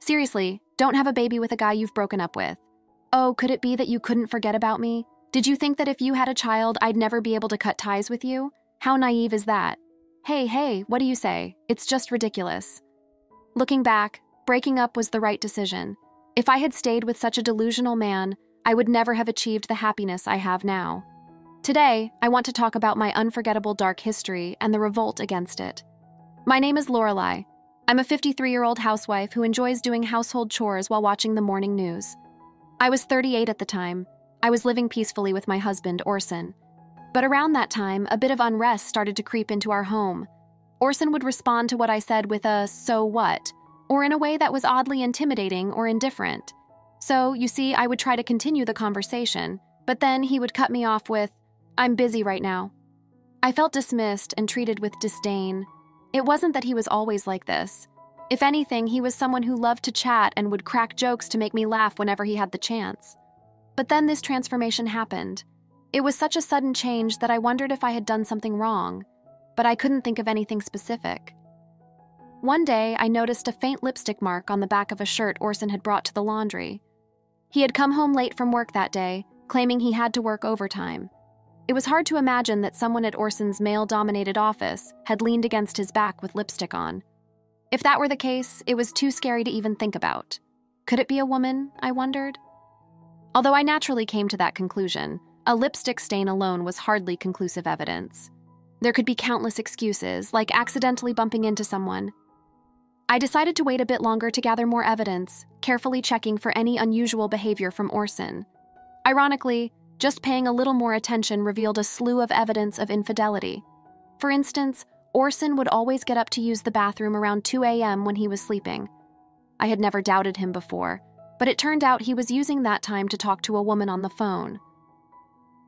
Seriously, don't have a baby with a guy you've broken up with. Oh, could it be that you couldn't forget about me? Did you think that if you had a child, I'd never be able to cut ties with you? How naive is that? Hey, what do you say? It's just ridiculous. Looking back, breaking up was the right decision. If I had stayed with such a delusional man, I would never have achieved the happiness I have now. Today, I want to talk about my unforgettable dark history and the revolt against it. My name is Lorelei. I'm a 53-year-old housewife who enjoys doing household chores while watching the morning news. I was 38 at the time. I was living peacefully with my husband, Orson. But around that time, a bit of unrest started to creep into our home. Orson would respond to what I said with a "so what?" or in a way that was oddly intimidating or indifferent. So, you see, I would try to continue the conversation, but then he would cut me off with, "I'm busy right now." I felt dismissed and treated with disdain. It wasn't that he was always like this. If anything, he was someone who loved to chat and would crack jokes to make me laugh whenever he had the chance. But then this transformation happened. It was such a sudden change that I wondered if I had done something wrong, but I couldn't think of anything specific. One day, I noticed a faint lipstick mark on the back of a shirt Orson had brought to the laundry. He had come home late from work that day, claiming he had to work overtime. It was hard to imagine that someone at Orson's male-dominated office had leaned against his back with lipstick on. If that were the case, it was too scary to even think about. Could it be a woman, I wondered? Although I naturally came to that conclusion, a lipstick stain alone was hardly conclusive evidence. There could be countless excuses, like accidentally bumping into someone. I decided to wait a bit longer to gather more evidence, carefully checking for any unusual behavior from Orson. Ironically, just paying a little more attention revealed a slew of evidence of infidelity. For instance, Orson would always get up to use the bathroom around 2 a.m. when he was sleeping. I had never doubted him before, but it turned out he was using that time to talk to a woman on the phone.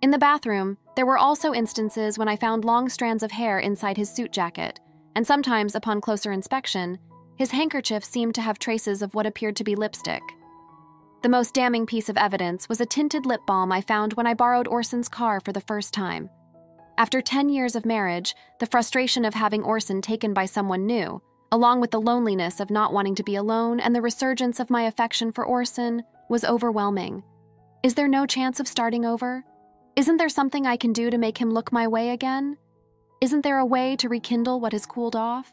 In the bathroom, there were also instances when I found long strands of hair inside his suit jacket, and sometimes, upon closer inspection, his handkerchief seemed to have traces of what appeared to be lipstick. The most damning piece of evidence was a tinted lip balm I found when I borrowed Orson's car for the first time. After 10 years of marriage, the frustration of having Orson taken by someone new, along with the loneliness of not wanting to be alone and the resurgence of my affection for Orson, was overwhelming. Is there no chance of starting over? Isn't there something I can do to make him look my way again? Isn't there a way to rekindle what has cooled off?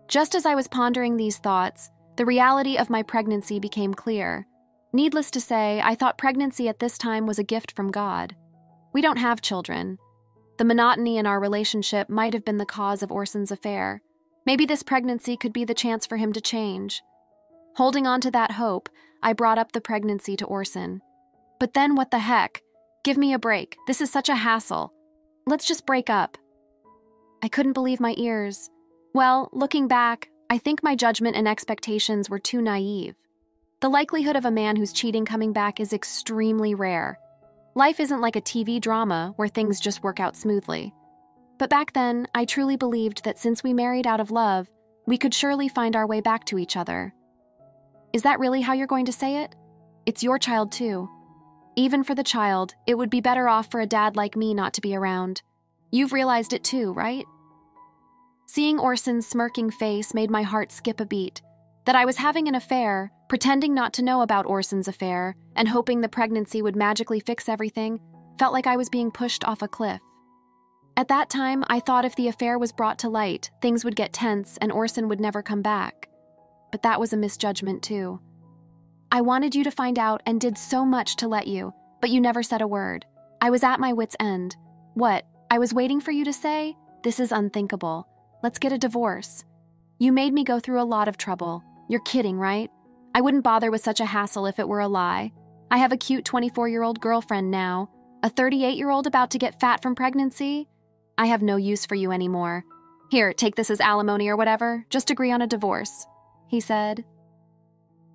Just as I was pondering these thoughts, the reality of my pregnancy became clear. Needless to say, I thought pregnancy at this time was a gift from God. We don't have children. The monotony in our relationship might have been the cause of Orson's affair. Maybe this pregnancy could be the chance for him to change. Holding on to that hope, I brought up the pregnancy to Orson. But then what the heck? Give me a break. This is such a hassle. Let's just break up. I couldn't believe my ears. Well, looking back, I think my judgment and expectations were too naive. The likelihood of a man who's cheating coming back is extremely rare. Life isn't like a TV drama where things just work out smoothly. But back then, I truly believed that since we married out of love, we could surely find our way back to each other. Is that really how you're going to say it? It's your child too. Even for the child, it would be better off for a dad like me not to be around. You've realized it too, right? Seeing Orson's smirking face made my heart skip a beat. That I was having an affair, pretending not to know about Orson's affair, and hoping the pregnancy would magically fix everything, felt like I was being pushed off a cliff. At that time, I thought if the affair was brought to light, things would get tense and Orson would never come back. But that was a misjudgment too. I wanted you to find out and did so much to let you, but you never said a word. I was at my wit's end. What? I was waiting for you to say? This is unthinkable. Let's get a divorce. You made me go through a lot of trouble. You're kidding, right? I wouldn't bother with such a hassle if it were a lie. I have a cute 24-year-old girlfriend now. A 38-year-old about to get fat from pregnancy? I have no use for you anymore. Here, take this as alimony or whatever. Just agree on a divorce, he said.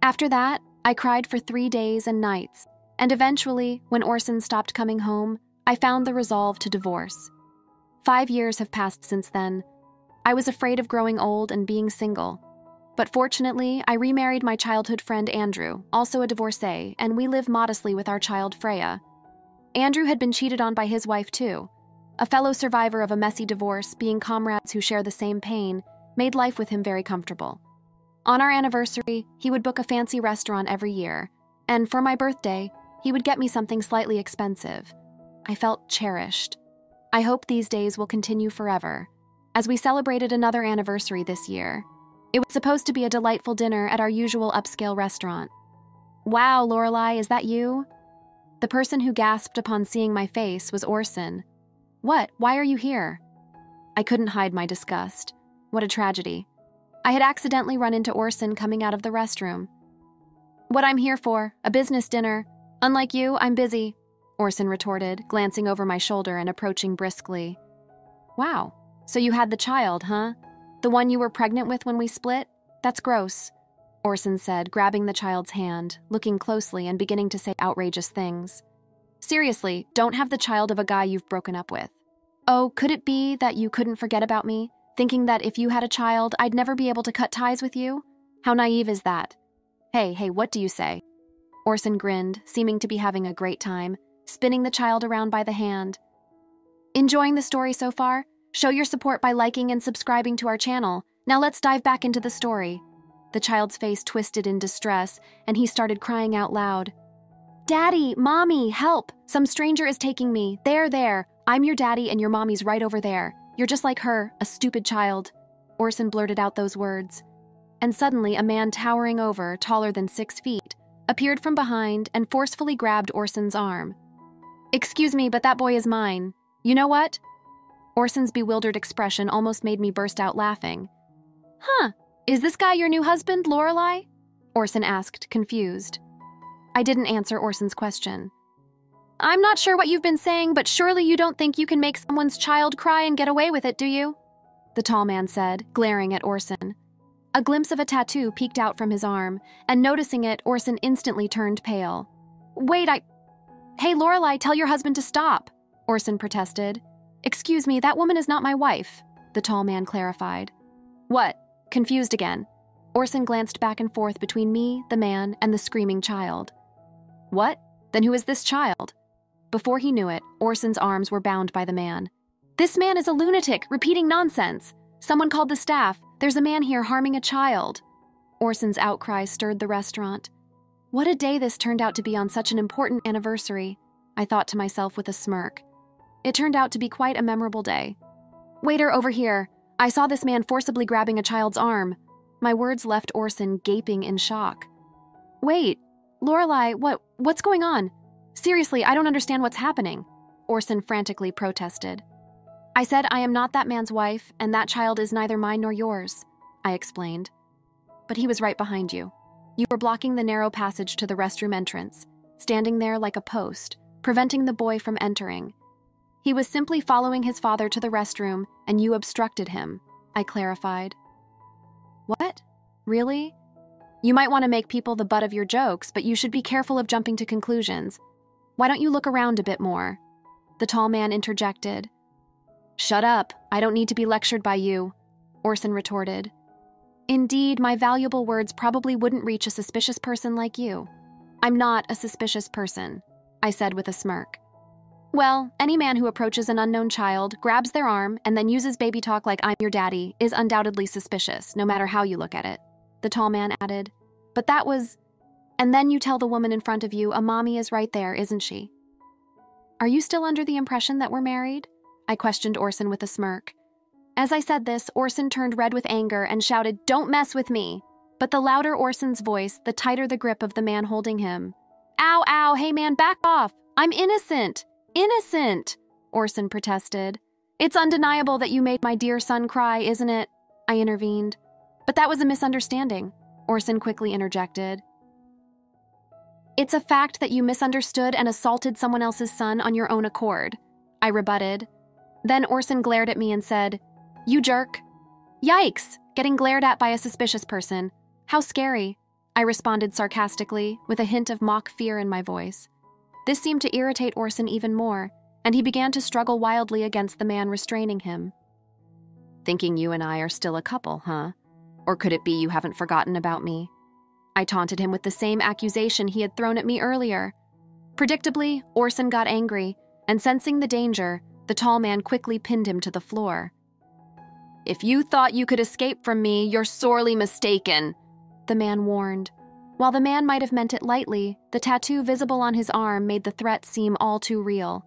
After that, I cried for 3 days and nights, and eventually, when Orson stopped coming home, I found the resolve to divorce. 5 years have passed since then. I was afraid of growing old and being single. But fortunately, I remarried my childhood friend Andrew, also a divorcee, and we live modestly with our child Freya. Andrew had been cheated on by his wife too. A fellow survivor of a messy divorce, being comrades who share the same pain, made life with him very comfortable. On our anniversary, he would book a fancy restaurant every year, and for my birthday, he would get me something slightly expensive. I felt cherished. I hope these days will continue forever, as we celebrated another anniversary this year. It was supposed to be a delightful dinner at our usual upscale restaurant. Wow, Lorelei, is that you? The person who gasped upon seeing my face was Orson. What? Why are you here? I couldn't hide my disgust. What a tragedy. I had accidentally run into Orson coming out of the restroom. What I'm here for, a business dinner. Unlike you, I'm busy, Orson retorted, glancing over my shoulder and approaching briskly. Wow, so you had the child, huh? The one you were pregnant with when we split? That's gross, Orson said, grabbing the child's hand, looking closely and beginning to say outrageous things. Seriously, don't have the child of a guy you've broken up with. Oh, could it be that you couldn't forget about me, thinking that if you had a child, I'd never be able to cut ties with you? How naive is that? Hey, what do you say? Orson grinned, seeming to be having a great time, spinning the child around by the hand. Enjoying the story so far? Show your support by liking and subscribing to our channel. Now let's dive back into the story. The child's face twisted in distress, and he started crying out loud. Daddy, Mommy, help! Some stranger is taking me. There. I'm your daddy and your mommy's right over there. You're just like her, a stupid child. Orson blurted out those words. And suddenly a man towering over, taller than 6 feet, appeared from behind and forcefully grabbed Orson's arm. Excuse me, but that boy is mine. You know what? Orson's bewildered expression almost made me burst out laughing. Huh, is this guy your new husband, Lorelei? Orson asked, confused. I didn't answer Orson's question. I'm not sure what you've been saying, but surely you don't think you can make someone's child cry and get away with it, do you? The tall man said, glaring at Orson. A glimpse of a tattoo peeked out from his arm, and noticing it, Orson instantly turned pale. Wait, Hey, Lorelei, tell your husband to stop, Orson protested. Excuse me, that woman is not my wife, the tall man clarified. What? Confused again. Orson glanced back and forth between me, the man, and the screaming child. What? Then who is this child? Before he knew it, Orson's arms were bound by the man. This man is a lunatic, repeating nonsense. Someone called the staff. There's a man here harming a child. Orson's outcry stirred the restaurant. What a day this turned out to be on such an important anniversary, I thought to myself with a smirk. It turned out to be quite a memorable day. Waiter, over here. I saw this man forcibly grabbing a child's arm. My words left Orson gaping in shock. Wait, Lorelei, what's going on? Seriously, I don't understand what's happening, Orson frantically protested. I said I am not that man's wife, and that child is neither mine nor yours, I explained. But he was right behind you. You were blocking the narrow passage to the restroom entrance, standing there like a post, preventing the boy from entering. He was simply following his father to the restroom, and you obstructed him, I clarified. What? Really? You might want to make people the butt of your jokes, but you should be careful of jumping to conclusions. Why don't you look around a bit more? The tall man interjected. Shut up. I don't need to be lectured by you, Orson retorted. Indeed, my valuable words probably wouldn't reach a suspicious person like you. I'm not a suspicious person, I said with a smirk. Well, any man who approaches an unknown child, grabs their arm, and then uses baby talk like I'm your daddy is undoubtedly suspicious, no matter how you look at it, the tall man added. But that was... And then you tell the woman in front of you a mommy is right there, isn't she? Are you still under the impression that we're married? I questioned Orson with a smirk. As I said this, Orson turned red with anger and shouted, "Don't mess with me!" But the louder Orson's voice, the tighter the grip of the man holding him. Ow, hey man, back off! I'm innocent! Innocent! Orson protested. It's undeniable that you made my dear son cry, isn't it? I intervened. But that was a misunderstanding, Orson quickly interjected. It's a fact that you misunderstood and assaulted someone else's son on your own accord, I rebutted. Then Orson glared at me and said, "You jerk." Yikes! Getting glared at by a suspicious person. How scary, I responded sarcastically, with a hint of mock fear in my voice. This seemed to irritate Orson even more, and he began to struggle wildly against the man restraining him. Thinking you and I are still a couple, huh? Or could it be you haven't forgotten about me? I taunted him with the same accusation he had thrown at me earlier. Predictably, Orson got angry, and sensing the danger, the tall man quickly pinned him to the floor. If you thought you could escape from me, you're sorely mistaken, the man warned. While the man might have meant it lightly, the tattoo visible on his arm made the threat seem all too real.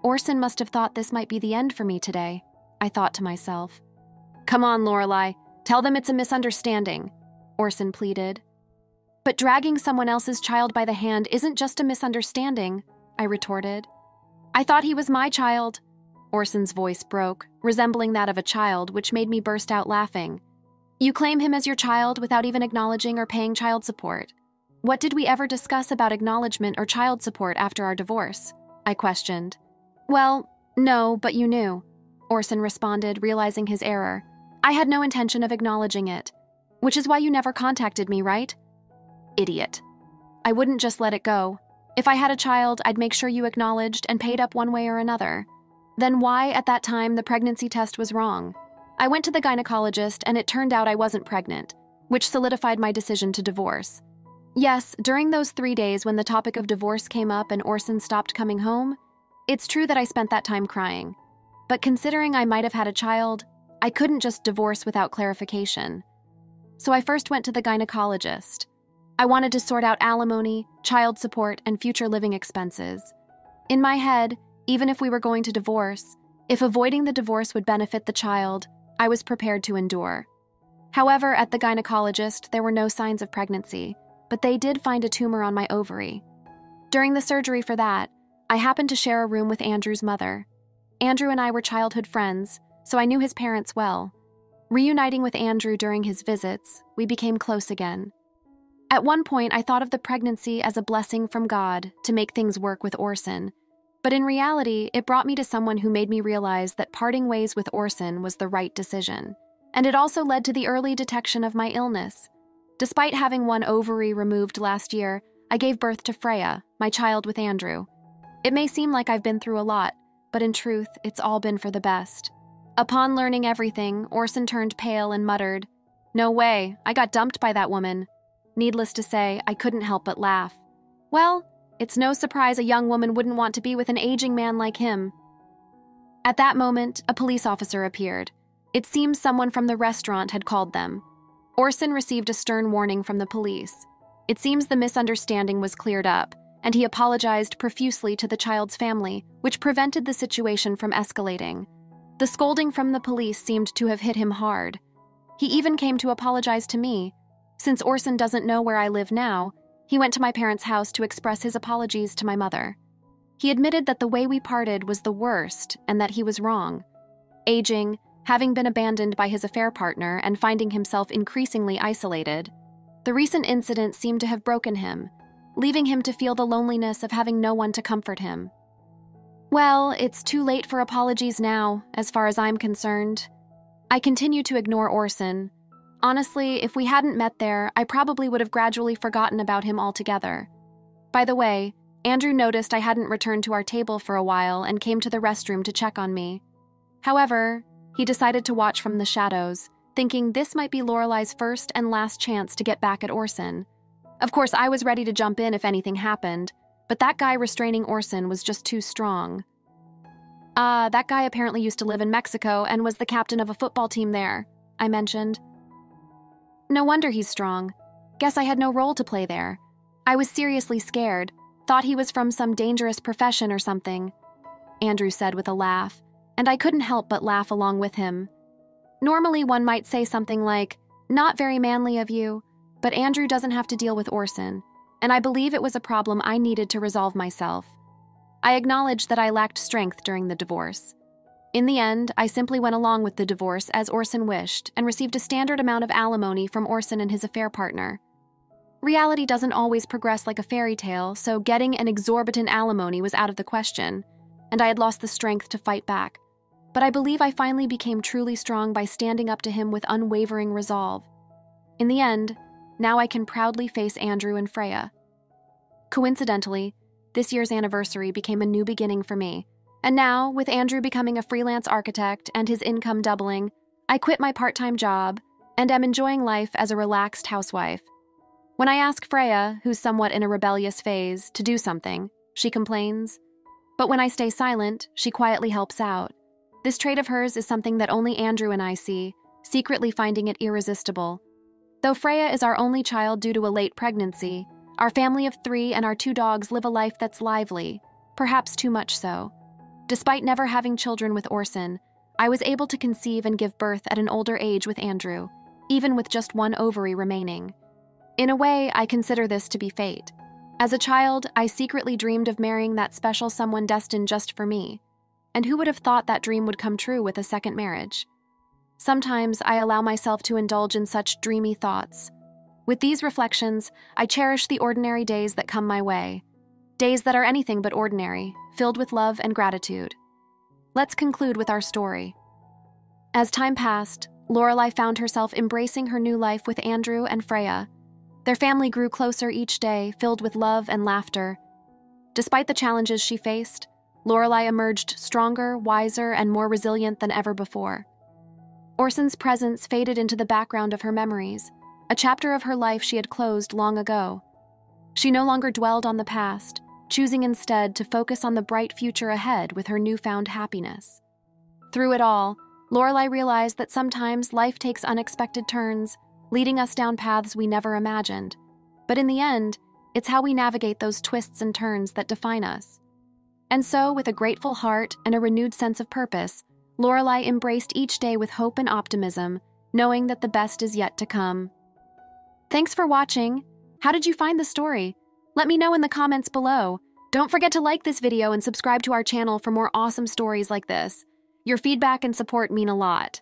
Orson must have thought this might be the end for me today, I thought to myself. Come on, Lorelei, tell them it's a misunderstanding, Orson pleaded. But dragging someone else's child by the hand isn't just a misunderstanding, I retorted. I thought he was my child. Orson's voice broke, resembling that of a child, which made me burst out laughing. You claim him as your child without even acknowledging or paying child support. What did we ever discuss about acknowledgement or child support after our divorce? I questioned. Well, no, but you knew, Orson responded, realizing his error. I had no intention of acknowledging it, which is why you never contacted me, right? Idiot. I wouldn't just let it go. If I had a child, I'd make sure you acknowledged and paid up one way or another. Then why, at that time, the pregnancy test was wrong? I went to the gynecologist, and it turned out I wasn't pregnant, which solidified my decision to divorce. Yes, during those 3 days when the topic of divorce came up and Orson stopped coming home, it's true that I spent that time crying. But considering I might have had a child, I couldn't just divorce without clarification. So I first went to the gynecologist. I wanted to sort out alimony, child support, and future living expenses. In my head, even if we were going to divorce, if avoiding the divorce would benefit the child, I was prepared to endure. However, at the gynecologist, there were no signs of pregnancy, but they did find a tumor on my ovary. During the surgery for that, I happened to share a room with Andrew's mother. Andrew and I were childhood friends, so I knew his parents well. Reuniting with Andrew during his visits, we became close again. At one point, I thought of the pregnancy as a blessing from God to make things work with Orson, but in reality, it brought me to someone who made me realize that parting ways with Orson was the right decision. And it also led to the early detection of my illness. Despite having one ovary removed last year, I gave birth to Freya, my child with Andrew. It may seem like I've been through a lot, but in truth, it's all been for the best. Upon learning everything, Orson turned pale and muttered, "No way, I got dumped by that woman." Needless to say, I couldn't help but laugh. Well, it's no surprise a young woman wouldn't want to be with an aging man like him. At that moment, a police officer appeared. It seems someone from the restaurant had called them. Orson received a stern warning from the police. It seems the misunderstanding was cleared up, and he apologized profusely to the child's family, which prevented the situation from escalating. The scolding from the police seemed to have hit him hard. He even came to apologize to me. Since Orson doesn't know where I live now, he went to my parents' house to express his apologies to my mother. He admitted that the way we parted was the worst and that he was wrong. Aging, having been abandoned by his affair partner and finding himself increasingly isolated, the recent incident seemed to have broken him, leaving him to feel the loneliness of having no one to comfort him. Well, it's too late for apologies now, as far as I'm concerned. I continue to ignore Orson. Honestly, if we hadn't met there, I probably would have gradually forgotten about him altogether. By the way, Andrew noticed I hadn't returned to our table for a while and came to the restroom to check on me. However, he decided to watch from the shadows, thinking this might be Lorelei's first and last chance to get back at Orson. Of course, I was ready to jump in if anything happened, but that guy restraining Orson was just too strong. That guy apparently used to live in Mexico and was the captain of a football team there, I mentioned. No wonder he's strong. Guess I had no role to play there. I was seriously scared, thought he was from some dangerous profession or something, Andrew said with a laugh, and I couldn't help but laugh along with him. Normally one might say something like, "Not very manly of you," but Andrew doesn't have to deal with Orson, and I believe it was a problem I needed to resolve myself. I acknowledged that I lacked strength during the divorce. In the end, I simply went along with the divorce as Orson wished and received a standard amount of alimony from Orson and his affair partner. Reality doesn't always progress like a fairy tale, so getting an exorbitant alimony was out of the question, and I had lost the strength to fight back. But I believe I finally became truly strong by standing up to him with unwavering resolve. In the end, now I can proudly face Andrew and Freya. Coincidentally, this year's anniversary became a new beginning for me. And now, with Andrew becoming a freelance architect and his income doubling, I quit my part-time job and am enjoying life as a relaxed housewife. When I ask Freya, who's somewhat in a rebellious phase, to do something, she complains. But when I stay silent, she quietly helps out. This trait of hers is something that only Andrew and I see, secretly finding it irresistible. Though Freya is our only child due to a late pregnancy, our family of 3 and our 2 dogs live a life that's lively, perhaps too much so. Despite never having children with Orson, I was able to conceive and give birth at an older age with Andrew, even with just 1 ovary remaining. In a way, I consider this to be fate. As a child, I secretly dreamed of marrying that special someone destined just for me. And who would have thought that dream would come true with a second marriage? Sometimes I allow myself to indulge in such dreamy thoughts. With these reflections, I cherish the ordinary days that come my way. Days that are anything but ordinary, filled with love and gratitude. Let's conclude with our story. As time passed, Lorelai found herself embracing her new life with Andrew and Freya. Their family grew closer each day, filled with love and laughter. Despite the challenges she faced, Lorelai emerged stronger, wiser, and more resilient than ever before. Orson's presence faded into the background of her memories, a chapter of her life she had closed long ago. She no longer dwelled on the past, choosing instead to focus on the bright future ahead with her newfound happiness. Through it all, Lorelai realized that sometimes life takes unexpected turns, leading us down paths we never imagined. But in the end, it's how we navigate those twists and turns that define us. And so, with a grateful heart and a renewed sense of purpose, Lorelai embraced each day with hope and optimism, knowing that the best is yet to come. Thanks for watching. How did you find the story? Let me know in the comments below. Don't forget to like this video and subscribe to our channel for more awesome stories like this. Your feedback and support mean a lot.